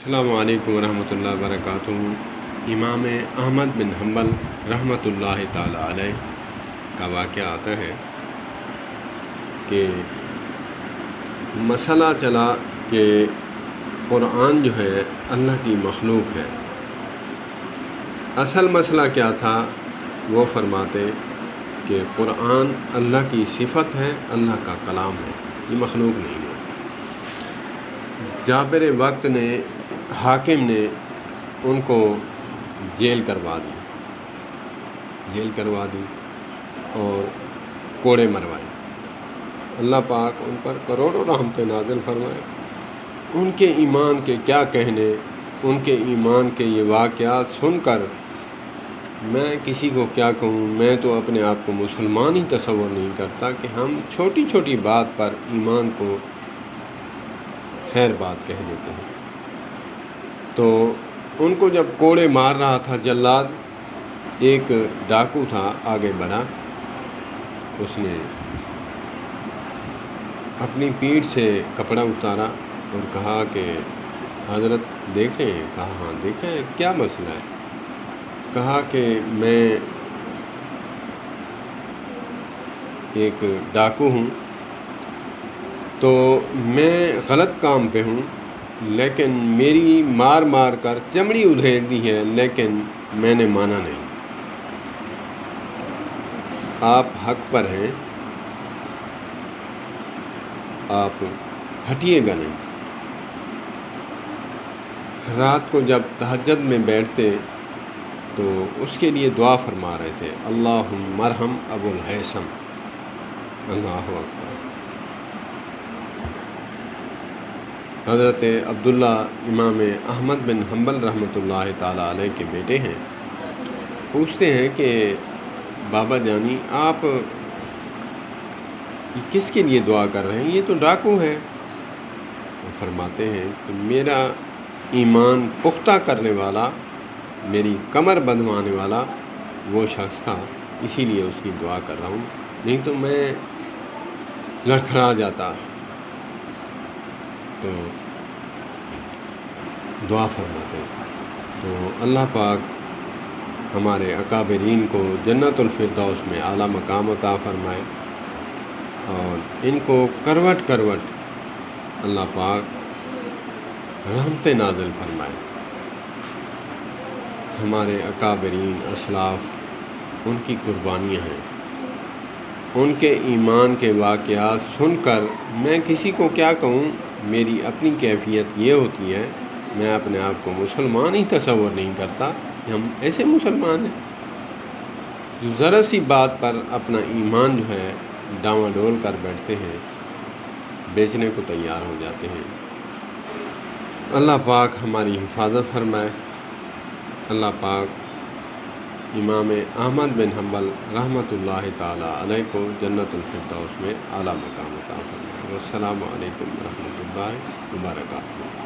السلام علیکم ورحمۃ اللہ وبرکاتہ۔ امام احمد بن حنبل رحمۃ اللہ تعالی علیہ کا واقعہ آتا ہے کہ مسئلہ چلا کہ قرآن جو ہے اللہ کی مخلوق ہے۔ اصل مسئلہ کیا تھا؟ وہ فرماتے کہ قرآن اللہ کی صفت ہے، اللہ کا کلام ہے، یہ مخلوق نہیں ہے۔ جابر وقت نے، حاکم نے ان کو جیل کروا دی اور کوڑے مروائے۔ اللہ پاک ان پر کروڑوں رحمتیں نازل فرمائے۔ ان کے ایمان کے کیا کہنے، ان کے ایمان کے یہ واقعات سن کر میں کسی کو کیا کہوں، میں تو اپنے آپ کو مسلمان ہی تصور نہیں کرتا کہ ہم چھوٹی چھوٹی بات پر ایمان کو خیر بات کہہ دیتے ہیں۔ تو ان کو جب کوڑے مار رہا تھا جلاد، ایک ڈاکو تھا، آگے بڑھا، اس نے اپنی پیٹھ سے کپڑا اتارا اور کہا کہ حضرت دیکھ رہے ہیں؟ کہا ہاں دیکھ رہے ہیں۔ کیا مسئلہ ہے؟ کہا کہ میں ایک ڈاکو ہوں، تو میں غلط کام پہ ہوں، لیکن میری مار کر چمڑی ادھیڑ دی ہے، لیکن میں نے مانا نہیں۔ آپ حق پر ہیں، آپ ہٹیے گا نہیں۔ رات کو جب تہجد میں بیٹھتے تو اس کے لیے دعا فرما رہے تھے، اللہم ارحم ابو الہیثم۔ اللہ اکبر۔ حضرت عبداللہ امام احمد بن حنبل رحمۃ اللہ تعالی علیہ کے بیٹے ہیں۔ پوچھتے ہیں کہ بابا جانی آپ کس کے لیے دعا کر رہے ہیں؟ یہ تو ڈاکو ہے۔ وہ فرماتے ہیں کہ میرا ایمان پختہ کرنے والا، میری کمر بندھوانے والا وہ شخص تھا، اسی لیے اس کی دعا کر رہا ہوں، نہیں تو میں لڑکھڑا جاتا۔ تو دعا فرماتے ہیں۔ تو اللہ پاک ہمارے اکابرین کو جنت الفردوس میں اعلیٰ مقام عطا فرمائے، اور ان کو کروٹ اللہ پاک رحمتیں نازل فرمائے۔ ہمارے اکابرین اسلاف، ان کی قربانیاں ہیں، ان کے ایمان کے واقعات سن کر میں کسی کو کیا کہوں، میری اپنی کیفیت یہ ہوتی ہے، میں اپنے آپ کو مسلمان ہی تصور نہیں کرتا کہ ہم ایسے مسلمان ہیں جو ذرا سی بات پر اپنا ایمان جو ہے ڈاواں ڈول کر بیٹھتے ہیں، بیچنے کو تیار ہو جاتے ہیں۔ اللہ پاک ہماری حفاظت فرمائے۔ اللہ پاک امام احمد بن حنبل رحمۃ اللہ تعالی علیہ کو جنت الفردوس میں اعلیٰ مقام عطا فرمائے۔ والسلام علیکم ورحمۃ اللہ وبرکاتہ۔